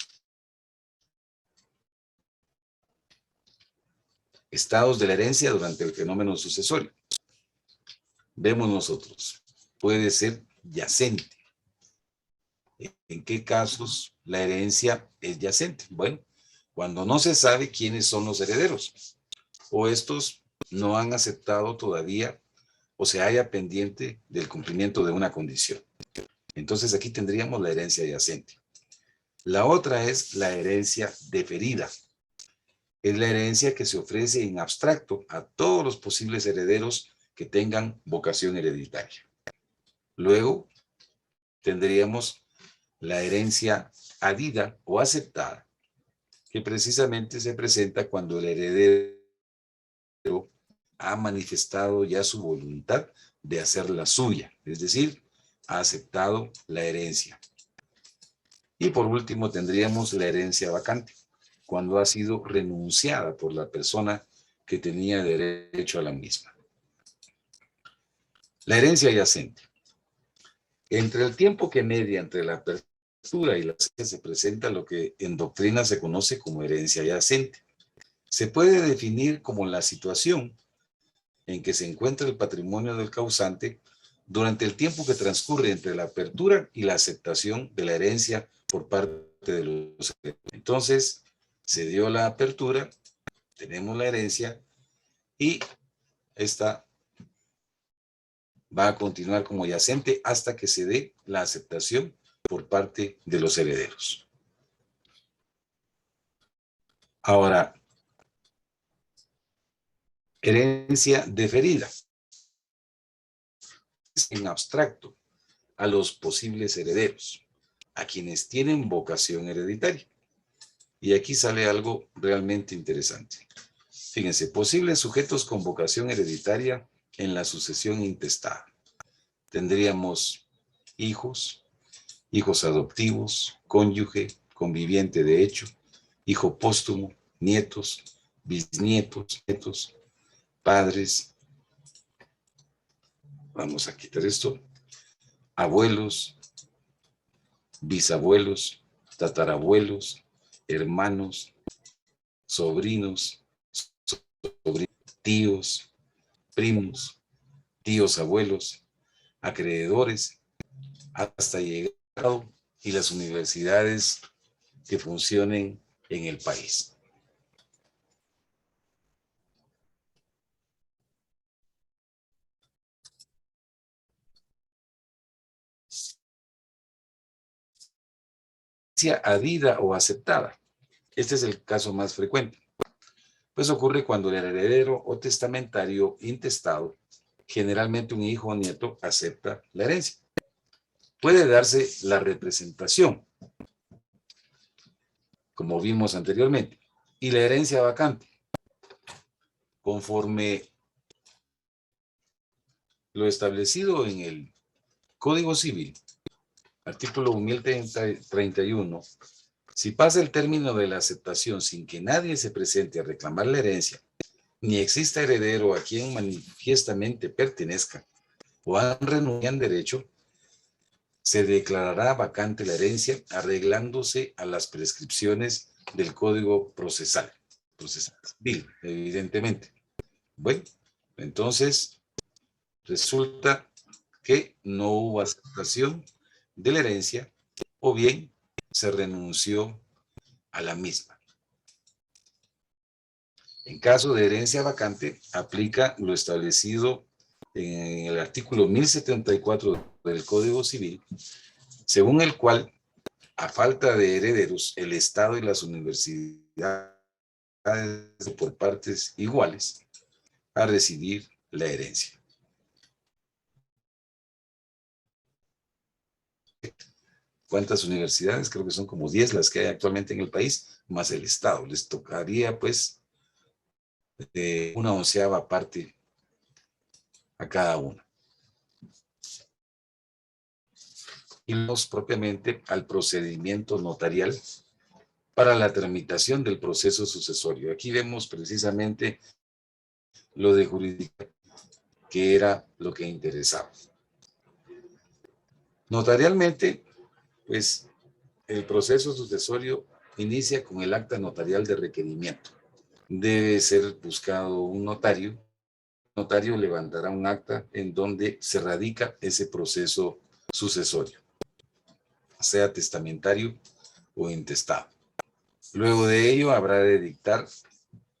[SPEAKER 1] estados de la herencia durante el fenómeno sucesorio. Vemos nosotros, puede ser yacente. ¿En qué casos la herencia es yacente? Bueno, cuando no se sabe quiénes son los herederos, o estos no han aceptado todavía, o se haya pendiente del cumplimiento de una condición. Entonces aquí tendríamos la herencia yacente. La otra es la herencia deferida. Es la herencia que se ofrece en abstracto a todos los posibles herederos que tengan vocación hereditaria. Luego tendríamos la herencia adida o aceptada, que precisamente se presenta cuando el heredero ha manifestado ya su voluntad de hacerla suya, es decir, ha aceptado la herencia. Y por último tendríamos la herencia vacante, cuando ha sido renunciada por la persona que tenía derecho a la misma. La herencia yacente. Entre el tiempo que media entre la apertura y la se presenta lo que en doctrina se conoce como herencia yacente. Se puede definir como la situación en que se encuentra el patrimonio del causante durante el tiempo que transcurre entre la apertura y la aceptación de la herencia por parte de los herederos. Entonces, se dio la apertura, tenemos la herencia y esta va a continuar como yacente hasta que se dé la aceptación por parte de los herederos. Ahora, Herencia deferida. En abstracto, a los posibles herederos, a quienes tienen vocación hereditaria. Y aquí sale algo realmente interesante. Fíjense, posibles sujetos con vocación hereditaria en la sucesión intestada. Tendríamos hijos, hijos adoptivos, cónyuge, conviviente de hecho, hijo póstumo, nietos, bisnietos, nietos, padres. Vamos a quitar esto. Abuelos, bisabuelos, tatarabuelos, hermanos, sobrinos, tíos, primos, tíos abuelos, acreedores, hasta llegado y las universidades que funcionen en el país. Adida o aceptada. Este es el caso más frecuente. Pues ocurre cuando el heredero o testamentario intestado, generalmente un hijo o nieto, acepta la herencia. Puede darse la representación, como vimos anteriormente, y la herencia vacante, conforme lo establecido en el Código Civil, artículo 1031, si pasa el término de la aceptación sin que nadie se presente a reclamar la herencia, ni exista heredero a quien manifiestamente pertenezca o han renunciado en derecho, se declarará vacante la herencia arreglándose a las prescripciones del Código Procesal Civil, evidentemente. Bueno, entonces resulta que no hubo aceptación de la herencia o bien se renunció a la misma. En caso de herencia vacante, aplica lo establecido en el artículo 1074 del Código Civil, según el cual, a falta de herederos, el Estado y las universidades por partes iguales a recibir la herencia. ¿Cuántas universidades? Creo que son como 10 las que hay actualmente en el país, más el Estado. Les tocaría, pues, una 11ª parte a cada una. Y vamos propiamente al procedimiento notarial para la tramitación del proceso sucesorio. Aquí vemos precisamente lo de jurisdicción, que era lo que interesaba. Notarialmente, pues, el proceso sucesorio inicia con el acta notarial de requerimiento. Debe ser buscado un notario. El notario levantará un acta en donde se radica ese proceso sucesorio, sea testamentario o intestado. Luego de ello habrá de dictar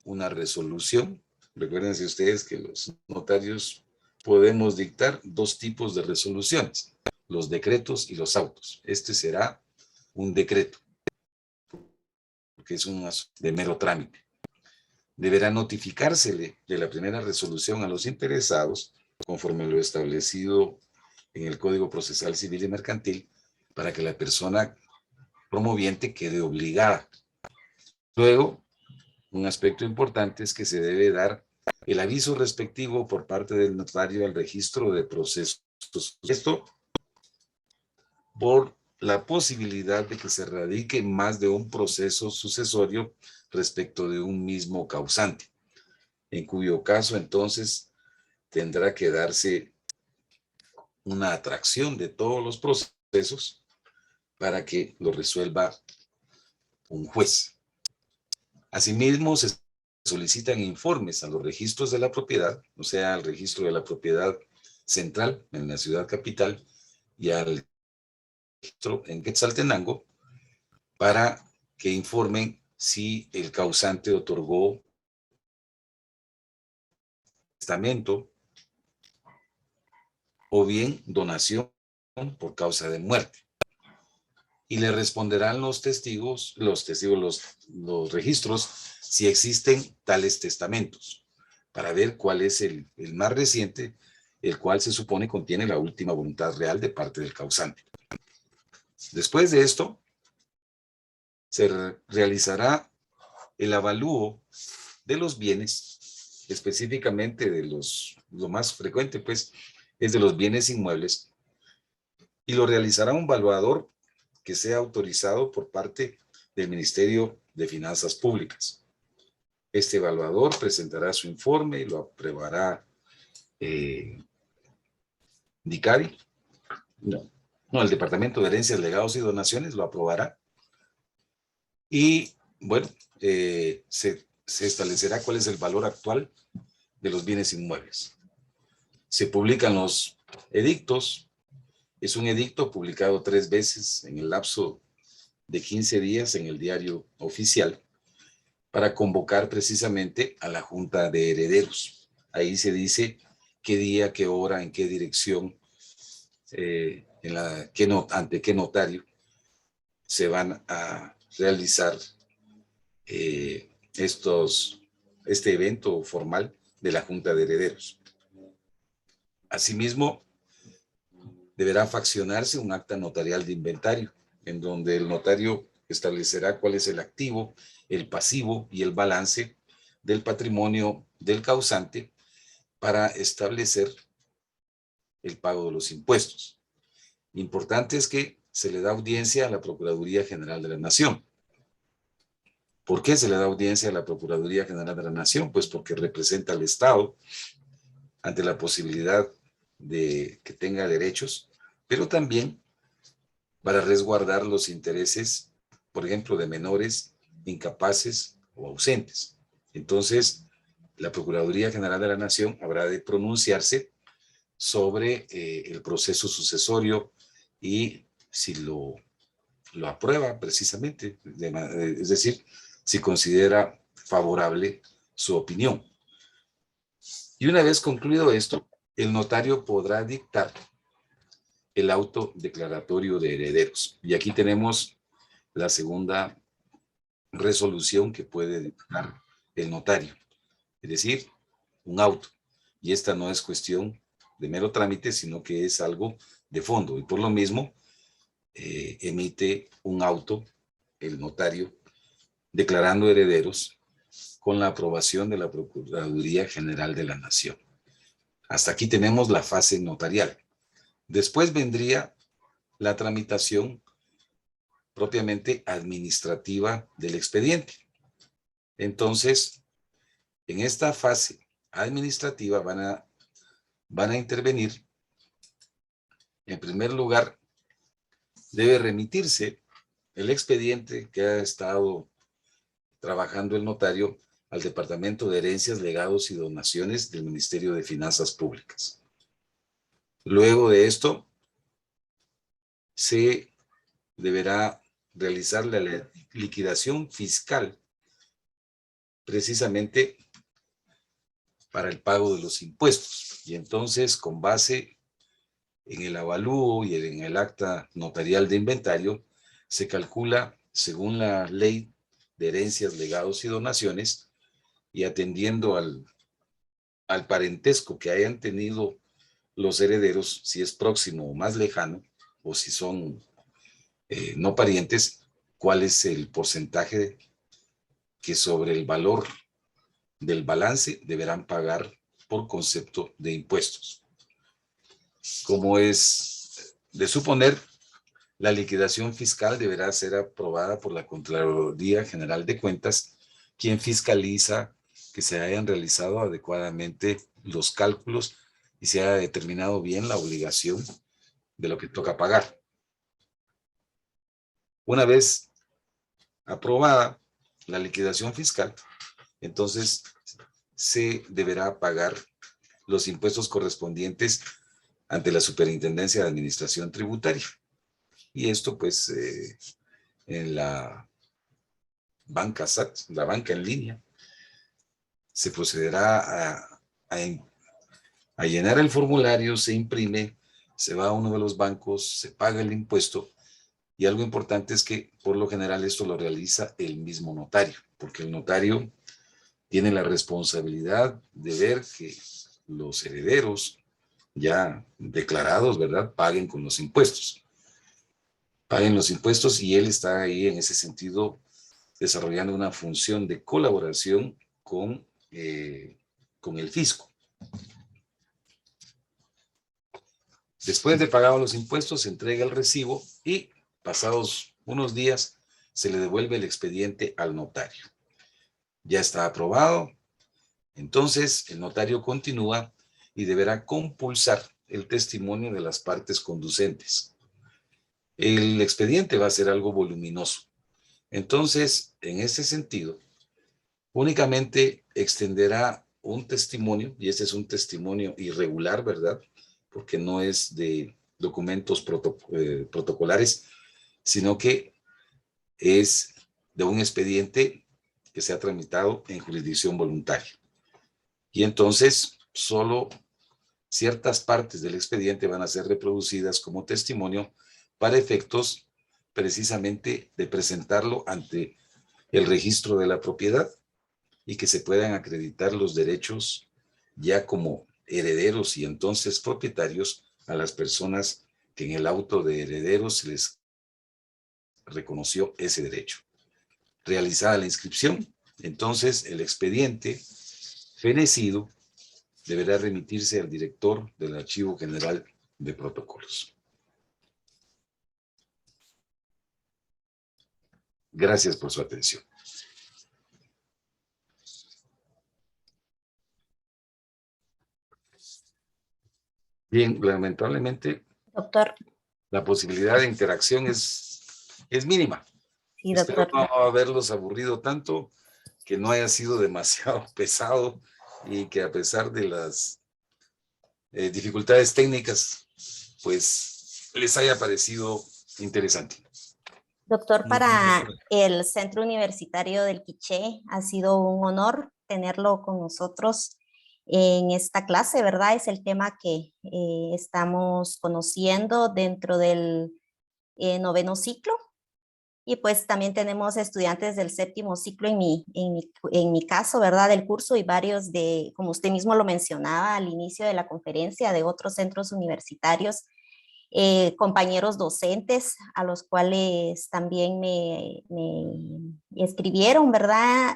[SPEAKER 1] una resolución. Recuérdense ustedes que los notarios podemos dictar 2 tipos de resoluciones, los decretos y los autos. Este será un decreto, porque es un asunto de mero trámite. Deberá notificársele de la primera resolución a los interesados, conforme lo establecido en el Código Procesal Civil y Mercantil, para que la persona promoviente quede obligada. Luego, un aspecto importante es que se debe dar el aviso respectivo por parte del notario al registro de procesos. Esto por la posibilidad de que se radique más de un proceso sucesorio respecto de un mismo causante, en cuyo caso entonces tendrá que darse una atracción de todos los procesos para que lo resuelva un juez. Asimismo, se solicitan informes a los registros de la propiedad, o sea, al registro de la propiedad central en la ciudad capital y al registro en Quetzaltenango, para que informen si el causante otorgó testamento o bien donación por causa de muerte. Y le responderán los registros, si existen tales testamentos, para ver cuál es el más reciente, el cual se supone contiene la última voluntad real de parte del causante. Después de esto, se realizará el avalúo de los bienes, específicamente de lo más frecuente, pues, es de los bienes inmuebles, y lo realizará un evaluador que sea autorizado por parte del Ministerio de Finanzas Públicas. Este evaluador presentará su informe y lo aprobará DICARI, no, el Departamento de Herencias, Legados y Donaciones lo aprobará. Y bueno, se establecerá cuál es el valor actual de los bienes inmuebles. Se publican los edictos. Es un edicto publicado 3 veces en el lapso de 15 días en el diario oficial para convocar precisamente a la Junta de Herederos. Ahí se dice qué día, qué hora, en qué dirección, ante qué notario se van a realizar este evento formal de la Junta de Herederos. Asimismo, deberá faccionarse un acta notarial de inventario, en donde el notario establecerá cuál es el activo, el pasivo y el balance del patrimonio del causante para establecer el pago de los impuestos. Importante es que se le da audiencia a la Procuraduría General de la Nación. ¿Por qué se le da audiencia a la Procuraduría General de la Nación? Pues porque representa al Estado ante la posibilidad de que tenga derechos, pero también para resguardar los intereses, por ejemplo, de menores, incapaces o ausentes. Entonces, la Procuraduría General de la Nación habrá de pronunciarse sobre el proceso sucesorio y si lo aprueba precisamente, es decir, si considera favorable su opinión. Y una vez concluido esto, el notario podrá dictar el auto declaratorio de herederos. Y aquí tenemos la segunda resolución que puede dictar el notario, es decir, un auto. Y esta no es cuestión de mero trámite, sino que es algo de fondo. Y por lo mismo, emite un auto el notario declarando herederos con la aprobación de la Procuraduría General de la Nación. Hasta aquí tenemos la fase notarial. Después vendría la tramitación propiamente administrativa del expediente. Entonces, en esta fase administrativa van a intervenir, en primer lugar, debe remitirse el expediente que ha estado trabajando el notario al Departamento de Herencias, Legados y Donaciones del Ministerio de Finanzas Públicas. Luego de esto, se deberá realizar la liquidación fiscal precisamente para el pago de los impuestos. Y entonces, con base en el avalúo y en el acta notarial de inventario, se calcula según la ley de herencias, legados y donaciones, y atendiendo al parentesco que hayan tenido los herederos, si es próximo o más lejano, o si son no parientes, cuál es el porcentaje que sobre el valor del balance deberán pagar por concepto de impuestos. Como es de suponer, la liquidación fiscal deberá ser aprobada por la Contraloría General de Cuentas, quien fiscaliza que se hayan realizado adecuadamente los cálculos y se haya determinado bien la obligación de lo que toca pagar. Una vez aprobada la liquidación fiscal, entonces se deberá pagar los impuestos correspondientes ante la Superintendencia de Administración Tributaria. Y esto, pues, en la banca SAT, la banca en línea, se procederá a llenar el formulario, se imprime, se va a uno de los bancos, se paga el impuesto. Y algo importante es que, por lo general, esto lo realiza el mismo notario, porque el notario tiene la responsabilidad de ver que los herederos ya declarados, ¿verdad?, paguen con los impuestos. Paguen los impuestos, y él está ahí en ese sentido desarrollando una función de colaboración con el fisco. Después de pagados los impuestos, se entrega el recibo y pasados unos días se le devuelve el expediente al notario. Ya está aprobado, entonces el notario continúa y deberá compulsar el testimonio de las partes conducentes. El expediente va a ser algo voluminoso. Entonces, en ese sentido, únicamente extenderá un testimonio, y este es un testimonio irregular, ¿verdad?, porque no es de documentos protocolares, sino que es de un expediente que se ha tramitado en jurisdicción voluntaria. Y entonces, solo ciertas partes del expediente van a ser reproducidas como testimonio para efectos precisamente de presentarlo ante el registro de la propiedad y que se puedan acreditar los derechos ya como herederos y entonces propietarios a las personas que en el auto de herederos se les reconoció ese derecho. Realizada la inscripción, entonces el expediente fenecido deberá remitirse al director del Archivo General de Protocolos. Gracias por su atención. Bien, lamentablemente,
[SPEAKER 3] Doctor.
[SPEAKER 1] la posibilidad de interacción es mínima.
[SPEAKER 3] Sí,
[SPEAKER 1] Espero
[SPEAKER 3] doctor.
[SPEAKER 1] no haberlos aburrido tanto, que no haya sido demasiado pesado y que a pesar de las dificultades técnicas, pues les haya parecido interesante.
[SPEAKER 3] Doctor, para el Centro Universitario del Quiché ha sido un honor tenerlo con nosotros en esta clase, ¿verdad? Es el tema que estamos conociendo dentro del noveno ciclo. Y pues también tenemos estudiantes del séptimo ciclo en mi caso, ¿verdad? Del curso, y varios de, como usted mismo lo mencionaba al inicio de la conferencia, de otros centros universitarios, compañeros docentes a los cuales también me escribieron, ¿verdad?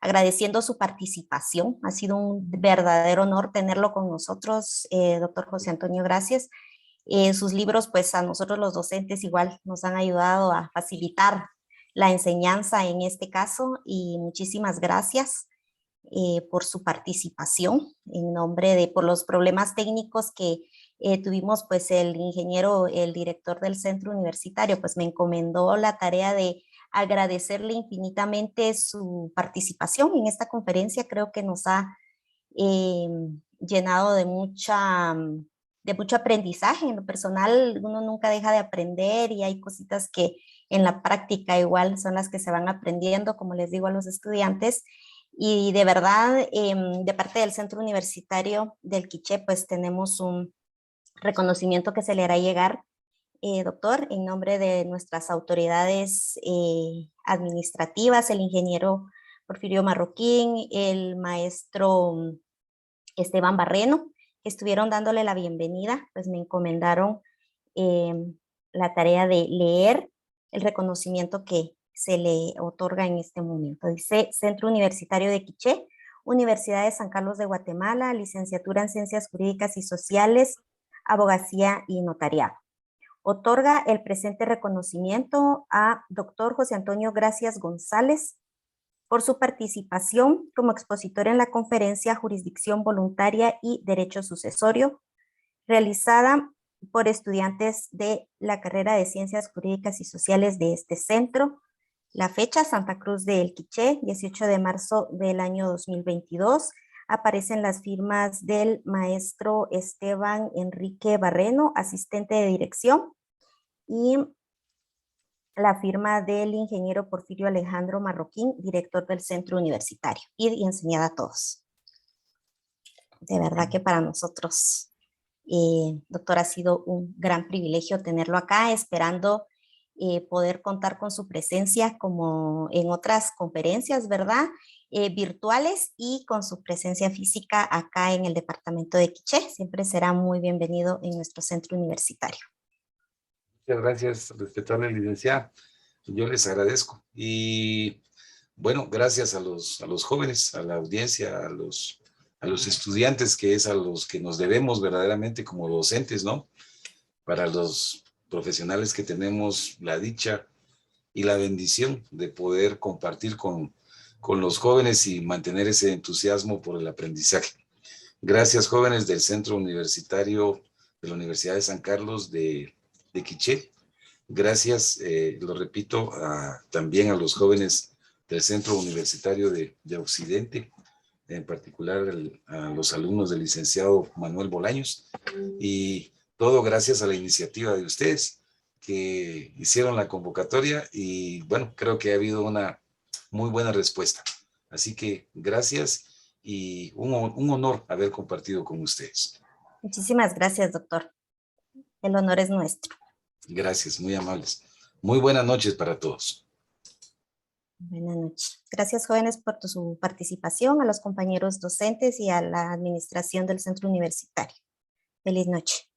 [SPEAKER 3] Agradeciendo su participación. Ha sido un verdadero honor tenerlo con nosotros, doctor José Antonio, gracias. Sus libros, pues a nosotros los docentes igual nos han ayudado a facilitar la enseñanza en este caso, y muchísimas gracias por su participación en nombre de, por los problemas técnicos que tuvimos, pues el ingeniero, el director del centro universitario, pues me encomendó la tarea de agradecerle infinitamente su participación en esta conferencia. Creo que nos ha llenado de mucho aprendizaje. En lo personal, uno nunca deja de aprender, y hay cositas que en la práctica igual son las que se van aprendiendo, como les digo a los estudiantes. Y de verdad, de parte del Centro Universitario del Quiché, pues tenemos un reconocimiento que se le hará llegar, doctor, en nombre de nuestras autoridades administrativas, el ingeniero Porfirio Marroquín, el maestro Esteban Barreno, que estuvieron dándole la bienvenida. Pues me encomendaron la tarea de leer el reconocimiento que se le otorga en este momento. Dice: Centro Universitario de Quiché, Universidad de San Carlos de Guatemala, licenciatura en Ciencias Jurídicas y Sociales, Abogacía y Notariado. Otorga el presente reconocimiento a doctor José Antonio Gracias González por su participación como expositor en la conferencia Jurisdicción Voluntaria y Derecho Sucesorio, realizada por estudiantes de la carrera de Ciencias Jurídicas y Sociales de este centro. La fecha: Santa Cruz del Quiché, 18 de marzo del año 2022. Aparecen las firmas del maestro Esteban Enrique Barreno, asistente de dirección, y la firma del ingeniero Porfirio Alejandro Marroquín, director del centro universitario. Y enseñada a todos. De verdad que para nosotros, doctor, ha sido un gran privilegio tenerlo acá, esperando poder contar con su presencia como en otras conferencias, ¿verdad? virtuales y con su presencia física acá en el departamento de Quiché. Siempre será muy bienvenido en nuestro centro universitario.
[SPEAKER 1] Muchas gracias, respetable licenciada. Yo les agradezco. Y bueno, gracias a los jóvenes, a la audiencia, a los estudiantes, que es a los que nos debemos verdaderamente como docentes, ¿no? Para los profesionales que tenemos la dicha y la bendición de poder compartir con los jóvenes y mantener ese entusiasmo por el aprendizaje. Gracias, jóvenes del Centro Universitario de la Universidad de San Carlos de Quiché. Gracias, lo repito, también a los jóvenes del Centro Universitario de Occidente, en particular a los alumnos del licenciado Manuel Bolaños, y todo gracias a la iniciativa de ustedes que hicieron la convocatoria y bueno, creo que ha habido una muy buena respuesta. Así que gracias y un honor haber compartido con ustedes.
[SPEAKER 3] Muchísimas gracias, doctor. El honor es nuestro.
[SPEAKER 1] Gracias, muy amables. Muy buenas noches para todos.
[SPEAKER 3] Buenas noches. Gracias, jóvenes, por su participación, a los compañeros docentes y a la administración del centro universitario. Feliz noche.